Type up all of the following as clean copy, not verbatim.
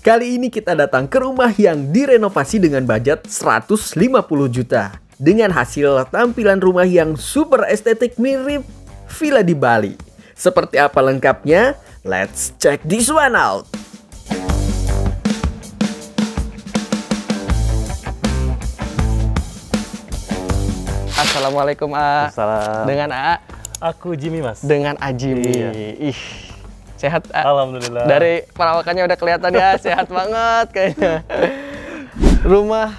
Kali ini kita datang ke rumah yang direnovasi dengan budget 150 juta. Dengan hasil tampilan rumah yang super estetik mirip villa di Bali. Seperti apa lengkapnya? Let's check this one out. Assalamualaikum A. Salam. Dengan A. Aku Jimmy, Mas. Dengan A Jimmy. Iya. Ih, sehat A. Alhamdulillah. Dari perawakannya udah kelihatan ya, sehat banget kayaknya. Rumah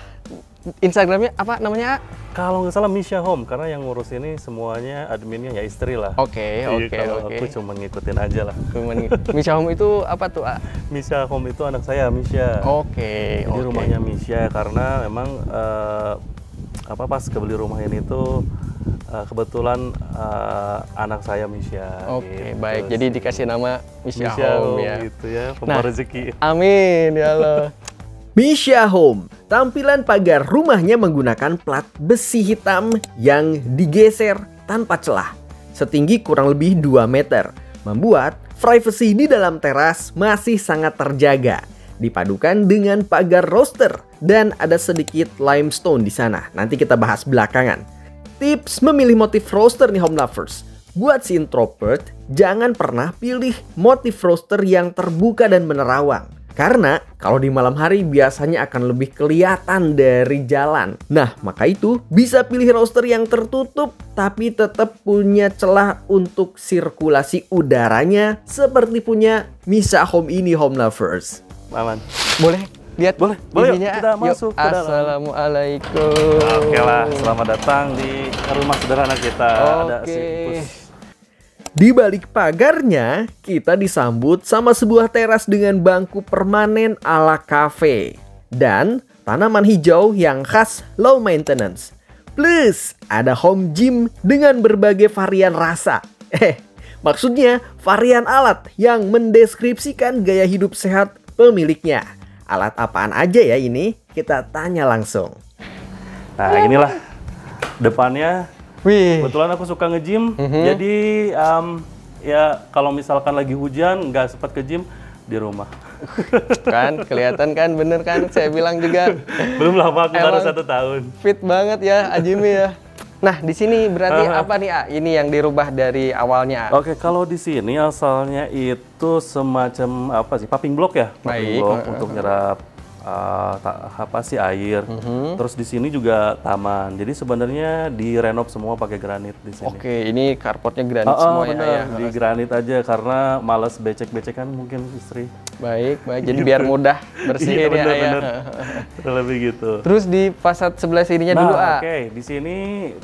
Instagramnya apa namanya A? Kalau nggak salah Misha Home, karena yang ngurus ini semuanya adminnya ya istri lah. Oke. Kalau aku cuma ngikutin aja lah. Misha Home itu apa tuh A? Misha Home itu anak saya, Misha. Jadi rumahnya Misha karena memang pas kebeli rumah ini tuh kebetulan anak saya Misha. Oke, gitu. baik. Jadi dikasih nama Misha Home ya. Gitu ya, pembawa rezeki. Amin ya Allah. Misha Home. Tampilan pagar rumahnya menggunakan plat besi hitam yang digeser tanpa celah. Setinggi kurang lebih 2 meter. Membuat privasi di dalam teras masih sangat terjaga. Dipadukan dengan pagar roster dan ada sedikit limestone di sana. Nanti kita bahas belakangan. Tips memilih motif roster nih home lovers. Buat si introvert, jangan pernah pilih motif roster yang terbuka dan menerawang. Karena kalau di malam hari biasanya akan lebih kelihatan dari jalan. Nah, maka itu bisa pilih roster yang tertutup tapi tetap punya celah untuk sirkulasi udaranya seperti punya Misha Home ini home lovers. Aman. Boleh lihat? Boleh yuk, kita masuk ke dalam. Assalamualaikum. Oke lah, selamat datang di rumah sederhana kita. Ada si Pus. Di balik pagarnya, kita disambut sama sebuah teras dengan bangku permanen ala cafe. Dan tanaman hijau yang khas low maintenance. Plus, ada home gym dengan berbagai varian rasa. Maksudnya varian alat yang mendeskripsikan gaya hidup sehat pemiliknya. Alat apaan aja ya ini? Kita tanya langsung. Nah, inilah depannya. Wih. Kebetulan aku suka nge-gym, jadi ya kalau misalkan lagi hujan nggak sempat ke gym di rumah. Kan kelihatan kan, bener kan, saya bilang juga. Belum lama, aku baru 1 tahun. Fit banget ya Ajimi ya. Nah di sini berarti apa nih A? Ini yang dirubah dari awalnya A? Oke, kalau di sini asalnya itu semacam pumping block ya, pumping block untuk nyerap air. Terus di sini juga taman. Jadi sebenarnya direnov semua pakai granit di sini. Oke, ini carportnya granit semua ya. Di granit aja karena males becek-becekan mungkin istri. Baik. Jadi biar mudah bersihin ya. Bener. Lebih gitu. Terus di fasad sebelah sininya dulu A. Oke, di sini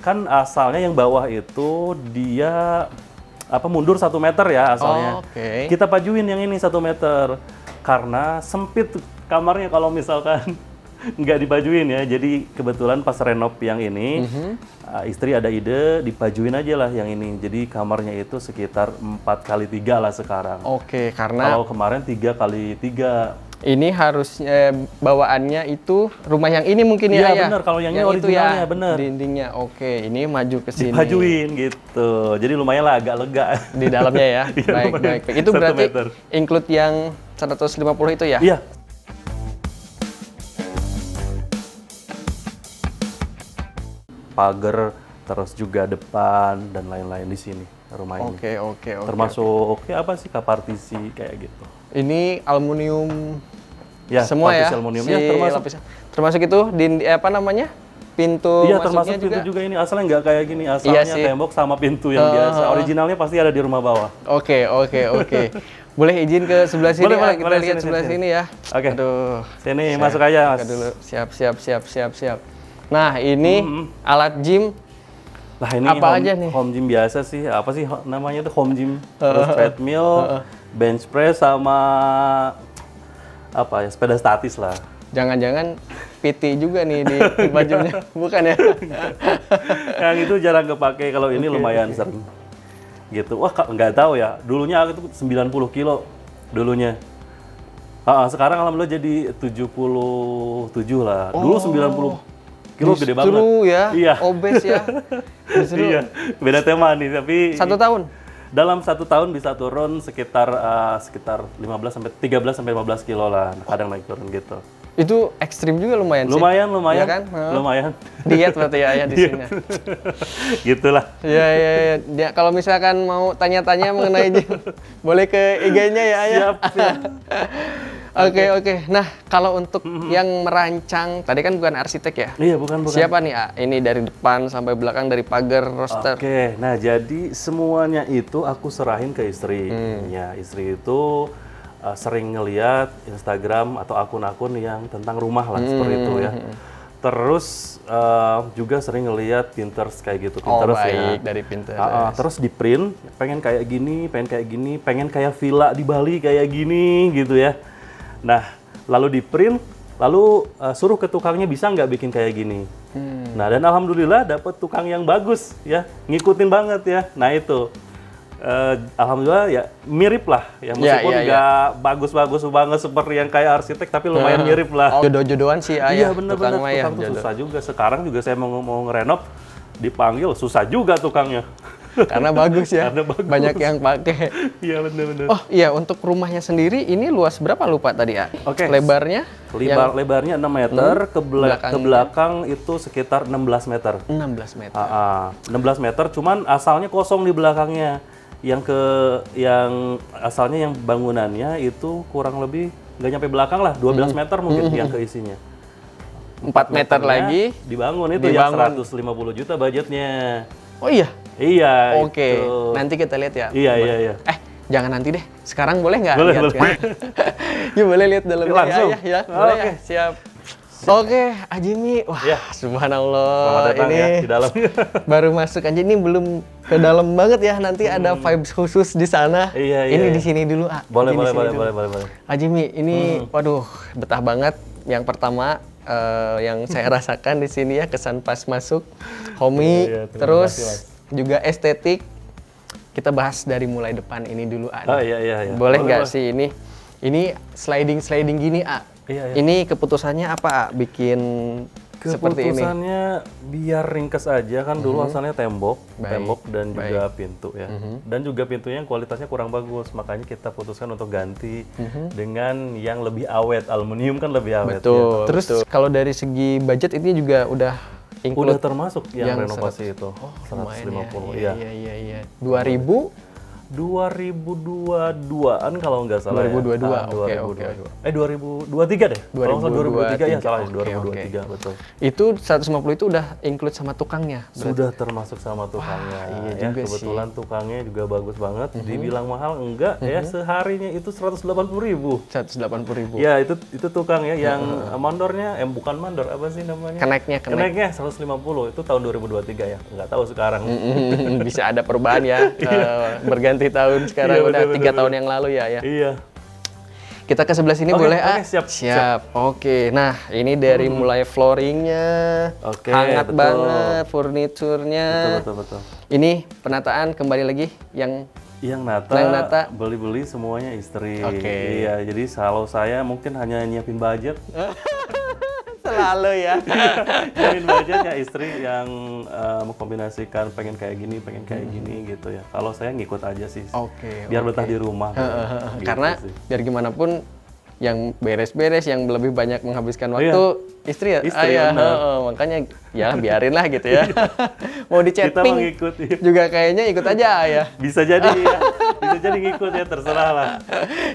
kan asalnya yang bawah itu dia mundur 1 meter ya asalnya. Kita pajuin yang ini 1 meter karena sempit kamarnya kalau misalkan nggak dipajuin ya. Jadi kebetulan pas renov yang ini istri ada ide dipajuin aja lah yang ini. Jadi kamarnya itu sekitar 4x3 lah sekarang. Oke, karena kalau kemarin 3x3. Ini harusnya bawaannya itu rumah yang ini mungkin ya. Iya benar, kalau yang ini originalnya bener. Dindingnya oke, ini maju ke sini. Dipajuin gitu. Jadi lumayan lah agak lega di dalamnya ya. Baik. Itu berarti include yang 150 itu ya? Iya. Pagar, terus juga depan dan lain-lain di sini rumah ini. Oke. Termasuk partisi kayak gitu. Ini aluminium ya, semua ya. Aluminium ya, termasuk itu pintu. Iya, termasuk pintu juga ini. Asalnya nggak kayak gini, asalnya tembok sama pintu yang biasa. Originalnya pasti ada di rumah bawah. Oke. Boleh izin ke sebelah sini ya, kita lihat sebelah sini ya. Oke. Aduh. Sini masuk aja, Mas. Dulu. Siap. Nah, ini alat gym. Lah ini apa aja nih? Home gym biasa sih. Apa sih namanya tuh home gym? Terus treadmill, bench press sama sepeda statis lah. Jangan-jangan PT juga nih di bajunya, bukan ya? Yang itu jarang kepake, kalau ini lumayan sering. Gitu. Wah, nggak tahu ya. Dulunya itu 90 kilo dulunya. Sekarang alhamdulillah jadi 77 lah. Dulu 90 kilo gede banget. Ya, iya. Obes ya. Iya, beda tema nih, tapi 1 tahun. Dalam 1 tahun bisa turun sekitar 13 sampai 15 kilo lah, kadang naik turun gitu. Itu ekstrim juga lumayan sih. Lumayan, Ya kan? lumayan. Diet berarti ya di sini. Gitulah. Ya, kalau misalkan mau tanya-tanya mengenai boleh ke IG-nya ya, Ayah. Siap. Oke. Nah, kalau untuk yang merancang, tadi kan bukan arsitek ya? Iya, bukan. Siapa nih, A? Ini dari depan sampai belakang, dari pagar, roster. Oke, nah jadi semuanya itu aku serahin ke istri. Ya, istri itu sering ngeliat Instagram atau akun-akun yang tentang rumah lah, seperti itu ya. Terus juga sering ngeliat Pinterest kayak gitu. Pinterest baik, ya. dari Pinterest. Terus di print, pengen kayak gini, pengen kayak villa di Bali kayak gini gitu ya. Nah, lalu di print, lalu suruh ke tukangnya bisa nggak bikin kayak gini. Nah, dan alhamdulillah dapet tukang yang bagus ya, ngikutin banget ya. Nah itu, alhamdulillah ya mirip lah ya, meskipun nggak bagus-bagus banget seperti yang kayak arsitek, tapi lumayan mirip lah. Jodoh-jodohan sih, Ayah. Iya bener-bener, tukang tuh susah juga. Sekarang juga saya mau ngerenov, dipanggil susah juga tukangnya. Karena bagus ya, Karena bagus. banyak yang pakai. Iya bener-bener. Oh iya, untuk rumahnya sendiri ini luas berapa lupa tadi ya? Oke. Lebarnya? Lebarnya 6 meter, ke belakang itu sekitar 16 meter. 16 meter. 16 meter, cuman asalnya kosong di belakangnya. Yang asalnya yang bangunannya itu kurang lebih nggak nyampe belakang lah, 12 meter mungkin yang keisinya. 4 meter lagi dibangun itu yang 150 juta budgetnya. Oh iya? Iya. Oke, itu. nanti kita lihat ya. Iya. Jangan nanti deh. Sekarang boleh nggak? Boleh. Yuk boleh lihat dalamnya. Langsung. Ya. Boleh ya. Siap. Oke, Ajimi. Wah, subhanallah. Selamat datang ini ya di dalam. baru masuk aja, ini belum ke dalam banget ya. Nanti ada vibes khusus di sana. Iya. Ini di sini dulu, A. Boleh. Ajimi, ini waduh, betah banget. Yang pertama yang saya rasakan di sini ya, kesan pas masuk, homey, terus juga estetik. Kita bahas dari mulai depan ini dulu, A. Iya. Boleh nggak sih ini? Ini sliding gini, A. Iya. Ini keputusannya apa, A? Bikin seperti ini? Keputusannya biar ringkes aja kan, dulu asalnya tembok dan juga pintu ya. Dan juga pintunya yang kualitasnya kurang bagus, makanya kita putuskan untuk ganti dengan yang lebih awet. Aluminium kan lebih awet. Betul. Ya. Terus kalau dari segi budget ini juga udah include, udah termasuk yang renovasi itu. 150 ya. Iya. 2022-an kalau nggak salah. 2022. Ya. Oke. 2023 deh. Kalau nggak 2023 ya salah, 2023 betul. Itu 150 itu udah include sama tukangnya? Berarti? Sudah termasuk sama tukangnya. Iya ya, juga kebetulan sih. Tukangnya juga bagus banget. Dibilang mahal enggak ya, seharinya itu 180.000. 180.000. Ya, itu tukang ya yang mandornya bukan mandor, apa sih namanya? Keneknya 150. Itu tahun 2023 ya. Nggak tahu sekarang. Bisa ada perubahan ya. Berganti tahun sekarang, udah 3 tahun yang lalu ya. Iya. Kita ke sebelah sini boleh, A? Siap. Oke, nah ini dari mulai flooringnya, hangat banget, furniturnya. Betul. Ini penataan kembali lagi yang nata beli semuanya istri. Oke. Iya, jadi kalau saya mungkin hanya nyiapin budget. Selalu ya. Nyiapin budget ya, istri yang mengkombinasikan pengen kayak gini gitu ya. Kalau saya ngikut aja sih. Oke. Biar betah di rumah. Gitu karena sih. Biar gimana pun yang beres-beres, yang lebih banyak menghabiskan waktu istri ya. Makanya ya biarin lah gitu ya. Mau di chatting juga kayaknya ikut aja ya. Bisa jadi ya. Bisa jadi ngikut ya, terserah lah.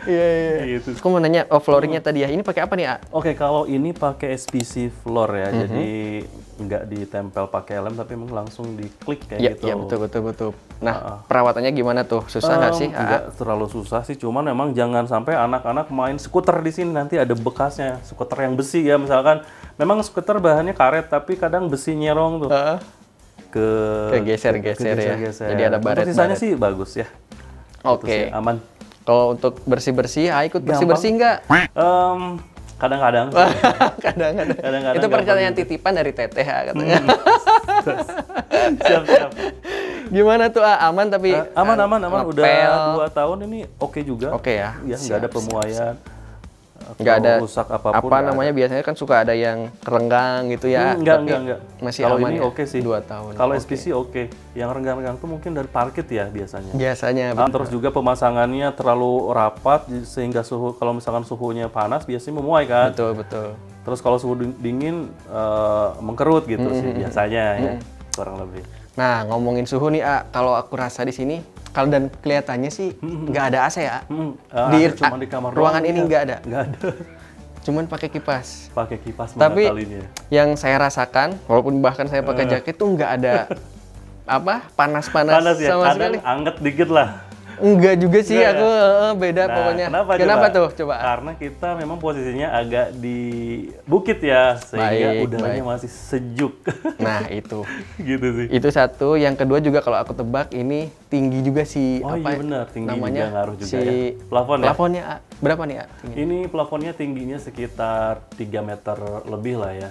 Iya. Gitu. Aku mau nanya, flooringnya tadi ya, ini pakai apa nih, A? Oke, kalau ini pakai SPC floor ya. Jadi nggak ditempel pakai lem, tapi memang langsung diklik kayak gitu. Iya, betul. Nah, perawatannya gimana tuh? Susah nggak sih? Nggak terlalu susah sih, cuman memang jangan sampai anak-anak main skuter di sini, nanti ada bekasnya. Skuter yang besi ya, misalkan. Memang skuter bahannya karet, tapi kadang besi nyerong tuh. Kegeser ya. Jadi ada baret. Sisanya sih bagus ya. Oke. Aman. Kalau untuk bersih-bersih, ikut bersih-bersih nggak? Kadang-kadang. Kadang-kadang. Itu perjalanan titipan dari Teteh katanya. Siap. Gimana tuh, aman tapi? Aman. Udah 2 tahun ini oke juga. Oke ya. Nggak ada pemuaian. Nggak ada rusak apapun. Apa namanya biasanya kan suka ada yang kerenggang gitu ya. Enggak. Masih kalau aman ini ya? oke sih. 2 tahun. Kalau SPC oke. Yang renggang-renggang tuh mungkin dari parkit ya biasanya. Biasanya. Terus juga pemasangannya terlalu rapat sehingga kalau misalkan suhunya panas biasanya memuai kan. Betul. Terus kalau suhu dingin mengkerut gitu sih biasanya ya, kurang lebih. Nah, ngomongin suhu nih, kalau aku rasa di sini, kalau dan kelihatannya sih nggak ada AC ya. Cuma di kamar ruangan ini nggak ada. Nggak ada. Cuman pakai kipas. Pakai kipas. Tapi kali ini ya. yang saya rasakan, walaupun bahkan saya pakai jaket tuh nggak ada panas-panas ya, sama sekali. Anget dikit lah. Enggak juga sih, aku beda pokoknya. Kenapa tuh? Coba. Karena kita memang posisinya agak di bukit ya, sehingga udaranya masih sejuk. Nah itu. Gitu sih. Itu satu. Yang kedua juga kalau aku tebak ini tinggi juga sih. Iya benar, tinggi namanya juga ngaruh juga si ya. Plafonnya berapa nih Ini plafonnya tingginya sekitar 3 meter lebih lah ya.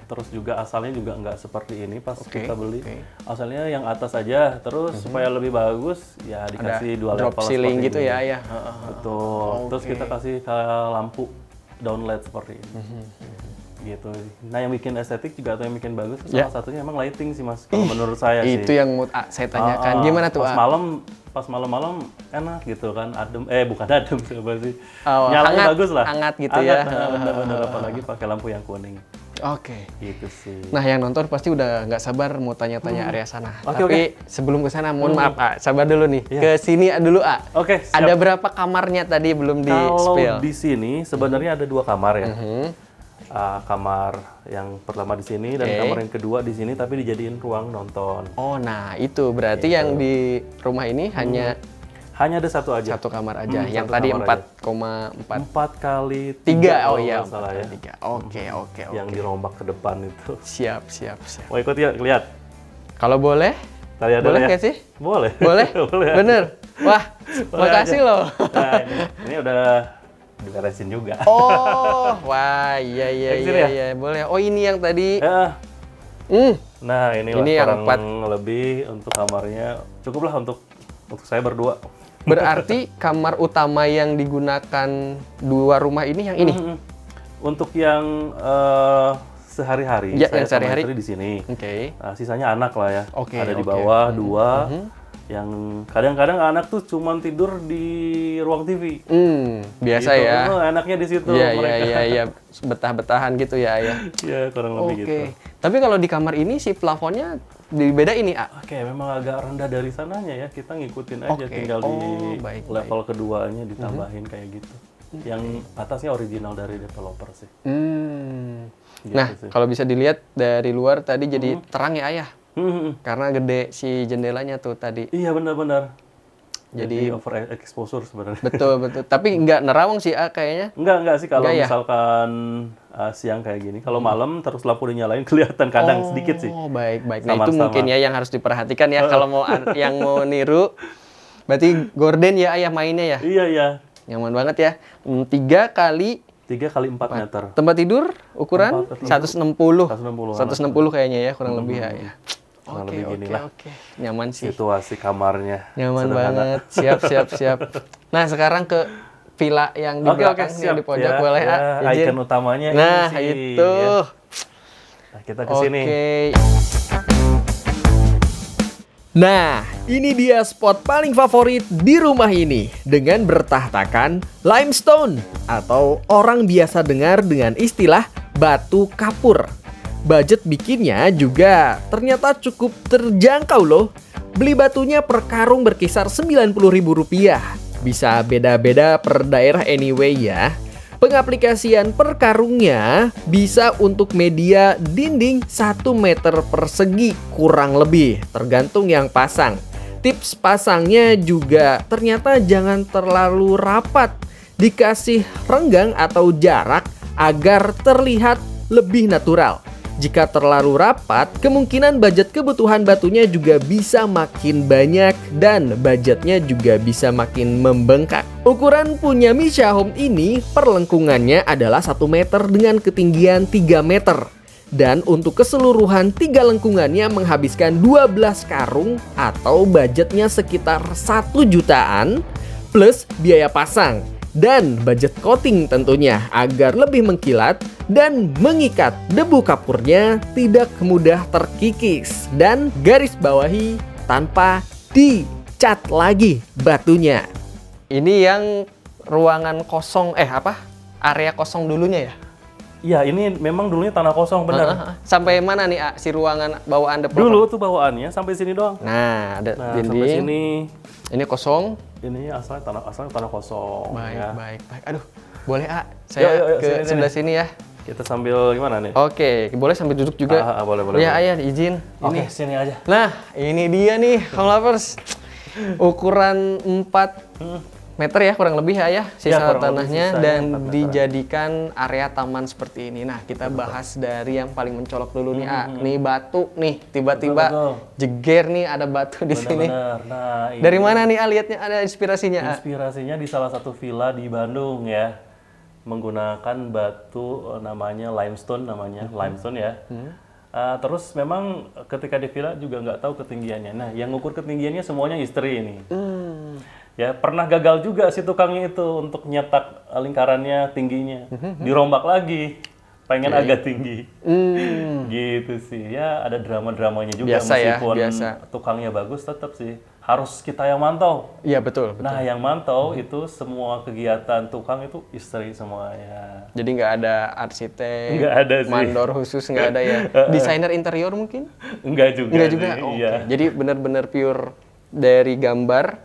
Terus juga asalnya juga nggak seperti ini pas kita beli. Asalnya yang atas aja, terus supaya lebih bagus ya dikasih 2 level drop ceiling gitu ini. ya. Betul. Terus kita kasih lampu downlight seperti ini. Gitu. Nah yang bikin estetik juga atau yang bikin bagus salah satunya emang lighting sih Mas. Kalau menurut saya sih. Itu yang mau saya tanyakan. Gimana tuh? Pas malam-malam enak gitu kan, adem, bukan adem sih, hangat, nyalanya bagus lah. Hangat gitu ya. Bener-bener, apalagi pakai lampu yang kuning. Oke. Gitu sih. Nah yang nonton pasti udah nggak sabar mau tanya-tanya area sana. Tapi sebelum ke sana, mohon maaf sabar dulu nih. Ke sini dulu Oke. Ada berapa kamarnya tadi belum di spill? Kalau di sini sebenarnya ada 2 kamar ya. Kamar yang pertama di sini dan kamar yang kedua di sini, tapi dijadiin ruang nonton. Oh, nah itu berarti yang di rumah ini hanya ada satu aja. Satu kamar aja. Yang tadi 4,4. 4 kali 3. Oh iya, 4 kali 3. Oke. Yang dirombak ke depan itu. Siap. Mau ikut ya, lihat. Kalau boleh? Boleh nggak sih? Boleh. Boleh? Bener. Wah, makasih loh. Nah, ini udah diberesin juga. Oh, wah, iya, boleh. Oh, ini yang tadi. Nah, ini kurang lebih untuk kamarnya cukuplah untuk saya berdua. Berarti kamar utama yang digunakan 2 rumah ini yang ini. Untuk yang sehari-hari, ya, saya sama istri di sini. Sisanya anak lah ya. Ada di bawah 2. Yang kadang-kadang anak tuh cuma tidur di ruang TV. Biasa gitu. Ya. Enaknya di situ. Iya. Betah-betahan gitu ya. Iya, kurang lebih gitu. Tapi kalau di kamar ini si plafonnya beda ini, memang agak rendah dari sananya ya. Kita ngikutin aja, tinggal di level keduanya ditambahin kayak gitu. Yang atasnya original dari developer sih. Gitu nah, kalau bisa dilihat dari luar tadi jadi terang ya, Ayah. Karena gede si jendelanya tuh tadi. Iya, benar-benar. Jadi over exposure sebenarnya. Betul. Tapi nggak nerawang sih kayaknya. Enggak sih kalau misalkan siang kayak gini. Kalau malam terus lampu dinyalain kelihatan kadang sedikit sih. Oh, baik. Nah, itu mungkin ya yang harus diperhatikan ya kalau mau yang mau niru. Berarti gorden ya Ayah mainnya ya? Iya. Nyaman banget ya. 3 kali 4 meter. Tempat tidur ukuran 160 kayaknya ya, kurang lebih ya. Oke. Nyaman sih. Situasi kamarnya. Nyaman banget. Siap. Nah, sekarang ke villa yang di belakang yang di pojok boleh ya. Icon utamanya nah, ini itu. Ya. Nah, kita ke sini. Nah, ini dia spot paling favorit di rumah ini dengan bertahtakan limestone atau orang biasa dengar dengan istilah batu kapur. Budget bikinnya juga ternyata cukup terjangkau loh. Beli batunya per karung berkisar Rp90.000. Bisa beda-beda per daerah anyway ya. Pengaplikasian per karungnya bisa untuk media dinding 1 meter persegi kurang lebih, tergantung yang pasang. Tips pasangnya juga ternyata jangan terlalu rapat, dikasih renggang atau jarak agar terlihat lebih natural. Jika terlalu rapat, kemungkinan budget kebutuhan batunya juga bisa makin banyak dan budgetnya juga bisa makin membengkak. Ukuran punya Misha Home ini per lengkungannya adalah 1 meter dengan ketinggian 3 meter. Dan untuk keseluruhan 3 lengkungannya menghabiskan 12 karung atau budgetnya sekitar 1 jutaan plus biaya pasang. dan budget coating tentunya agar lebih mengkilat dan mengikat debu kapurnya tidak mudah terkikis, dan garis bawahi tanpa dicat lagi batunya. Ini yang ruangan kosong, area kosong dulunya ya? Iya, ini memang dulunya tanah kosong, benar. Sampai mana nih, si ruangan bawaan depan? Dulu tuh bawaannya sampai sini doang. Nah, ada dinding. Sampai sini. Ini kosong. Ini asalnya tanah kosong. Baik, ya. baik. Aduh, boleh Saya yuk, ke sebelah sini ya. Kita sambil gimana nih? Oke, boleh sambil duduk juga. Boleh. Ya, ayah izin. Oke, sini aja. Nah, ini dia nih, Home Lovers. Ukuran 4 meter ya kurang lebih ya sisa tanahnya, dan dijadikan area taman seperti ini. Nah, kita bahas dari yang paling mencolok dulu nih, nih batu nih, tiba-tiba jeger nih ada batu di sini. Nah, dari mana nih lihatnya, ada inspirasinya? Inspirasinya di salah satu villa di Bandung ya, menggunakan batu namanya limestone ya. Terus memang ketika di villa juga nggak tahu ketinggiannya. Nah, yang ngukur ketinggiannya semuanya istri ini. Ya, pernah gagal juga si tukangnya itu untuk nyetak lingkarannya tingginya. Dirombak lagi, pengen agak tinggi. Gitu sih. Ya, ada drama-dramanya juga. Biasa meskipun biasa. Tukangnya bagus, tetap sih harus kita yang mantau. Iya, betul. Nah, yang mantau itu semua kegiatan tukang itu istri semuanya. Jadi nggak ada arsitek, nggak ada sih. Mandor khusus nggak ada ya. Desainer interior mungkin? Enggak juga. Enggak juga. Iya. Jadi benar-benar pure dari gambar.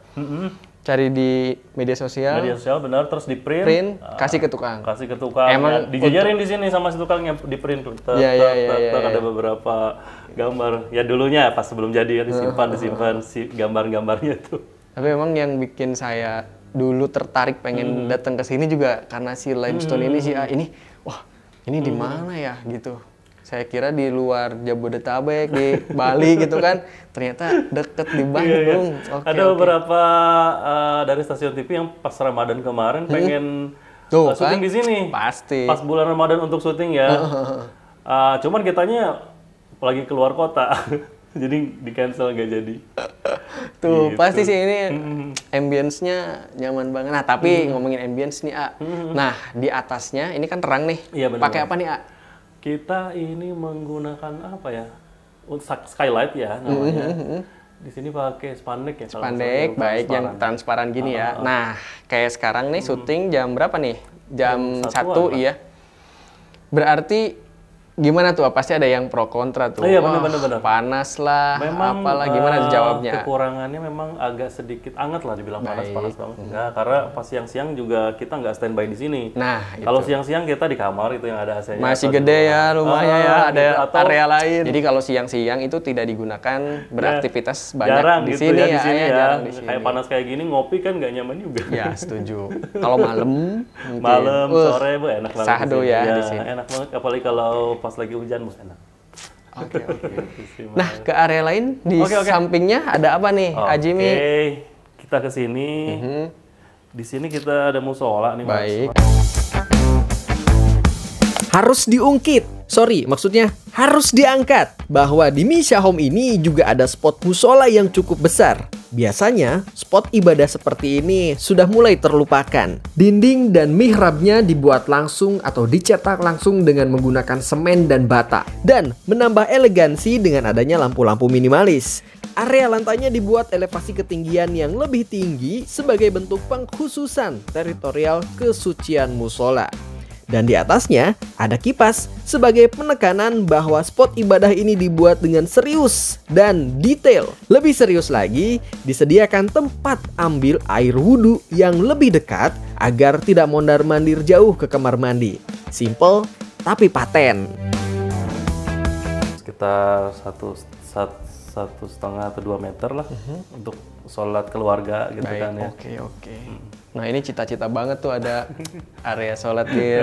Cari di media sosial. Media sosial benar, terus di print, kasih ke tukang. Kasih ke tukang. Emang dijajarin di sini sama si tukangnya, di print. Ada beberapa gambar. Ya dulunya pas sebelum jadi ya disimpan si gambar-gambarnya tuh. Tapi memang yang bikin saya dulu tertarik pengen datang ke sini juga karena si limestone ini sih, ini di mana ya gitu. Saya kira di luar Jabodetabek, di Bali gitu kan. Ternyata deket di Bandung. Iya. Ada beberapa dari stasiun TV yang pas Ramadan kemarin pengen syuting di sini. Pasti. Pas bulan Ramadan untuk syuting ya. Cuman kitanya lagi keluar kota. Jadi di cancel nggak jadi. Tuh, gitu. pasti sih ini ambience-nya nyaman banget. Nah, tapi ngomongin ambience nih, Nah, di atasnya ini kan terang nih. Iya, bener. Pakai apa nih, Kita ini menggunakan apa ya? Skylight ya namanya. Di sini pakai spandek ya. Spandek, baik yang transparan gini ya. Nah, kayak sekarang nih syuting jam berapa nih? Jam 1, iya. Berarti gimana tuh? Pasti ada yang pro kontra tuh. Iya, benar. Panas lah, memang, apalah, gimana jawabnya? Kekurangannya memang agak sedikit anget lah dibilang panas banget. Enggak, karena pas siang-siang juga kita nggak standby di sini. Nah, kalau siang-siang kita di kamar itu yang ada AC-nya. Masih gede ya rumahnya ya, ada area lain. Jadi kalau siang-siang itu tidak digunakan beraktivitas banyak jarang di gitu sini ya. Jarang di sini. Kayak panas kayak gini ngopi kan nggak nyaman juga. Ya, setuju. Kalau malam, sore enak banget. Sahdu ya di sini. Enak banget, apalagi kalau pas lagi hujan enak. Oke. Nah, ke area lain di sampingnya ada apa nih, Ajimi? Kita ke sini. Di sini kita ada musola nih, Mas. Baik. Harus diungkit, maksudnya harus diangkat bahwa di Misha Home ini juga ada spot musola yang cukup besar. Biasanya, spot ibadah seperti ini sudah mulai terlupakan. Dinding dan mihrabnya dibuat langsung atau dicetak langsung dengan menggunakan semen dan bata. Dan menambah elegansi dengan adanya lampu-lampu minimalis. Area lantainya dibuat elevasi ketinggian yang lebih tinggi sebagai bentuk pengkhususan teritorial kesucian musola. Dan di atasnya ada kipas sebagai penekanan bahwa spot ibadah ini dibuat dengan serius dan detail. Lebih serius lagi, disediakan tempat ambil air wudhu yang lebih dekat agar tidak mondar-mandir jauh ke kamar mandi. Simple tapi paten. Sekitar 1,5 atau 2 meter lah untuk sholat keluarga gitu. Baik, kan ya. Oke. Nah, ini cita-cita banget tuh ada area sholat di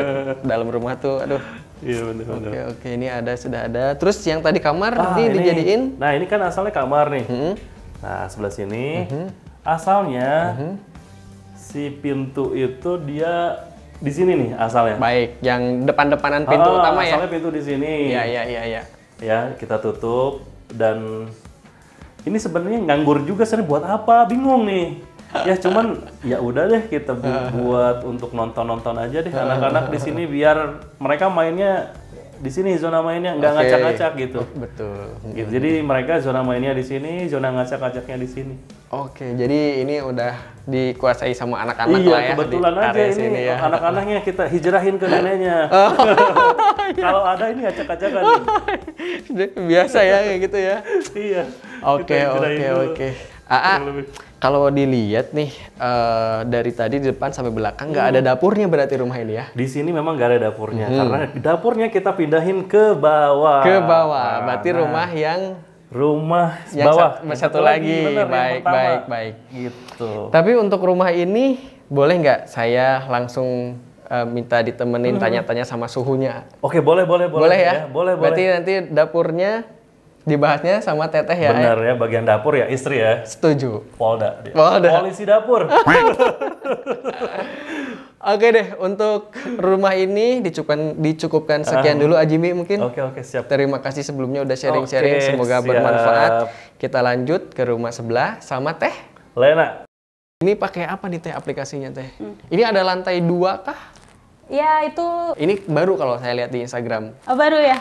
dalam rumah tuh. Aduh. Iya, benar. Oke, ini sudah ada. Terus yang tadi kamar ini dijadiin? Nah, ini kan asalnya kamar nih. Nah, sebelah sini asalnya si pintu itu dia di sini nih asalnya. Baik, yang depan-depanan pintu utama ya. Asalnya pintu di sini. Iya. Ya, kita tutup dan ini sebenarnya nganggur juga, buat apa? Bingung nih. Ya cuman ya udah deh kita buat untuk nonton aja deh anak-anak di sini biar mereka mainnya di sini zona mainnya nggak ngacak-ngacak gitu. Betul. Gitu. Jadi mereka zona mainnya di sini, zona ngacak-ngacaknya di sini. Oke, jadi ini udah dikuasai sama anak-anak iya, lah ya. Kebetulan aja ini ya. Anak-anaknya kita hijrahin ke neneknya. Kalau ada ini acak-acakan. Biasa ya kayak gitu ya. Iya. Oke. Kalau dilihat nih dari tadi di depan sampai belakang nggak ada dapurnya berarti rumah ini ya? Di sini memang nggak ada dapurnya karena dapurnya kita pindahin ke bawah. Ke bawah, berarti rumah yang bawah. Satu lagi. Bener, baik. Gitu. Tapi untuk rumah ini boleh nggak saya langsung minta ditemenin tanya-tanya sama suhunya? Oke, boleh ya. Boleh. Berarti nanti dapurnya dibahasnya sama Teteh ya. Benar ya, bagian dapur ya, istri ya. Setuju. Polda. Polisi dapur. Oke deh, untuk rumah ini dicukupkan sekian dulu Ajimi mungkin. Oke, siap. Terima kasih sebelumnya udah sharing-sharing, semoga bermanfaat. Kita lanjut ke rumah sebelah sama Teh Lena. Ini pakai apa nih Teh aplikasinya Teh? Ini ada lantai 2 kah? Ya itu. Ini baru kalau saya lihat di Instagram. Oh, baru ya?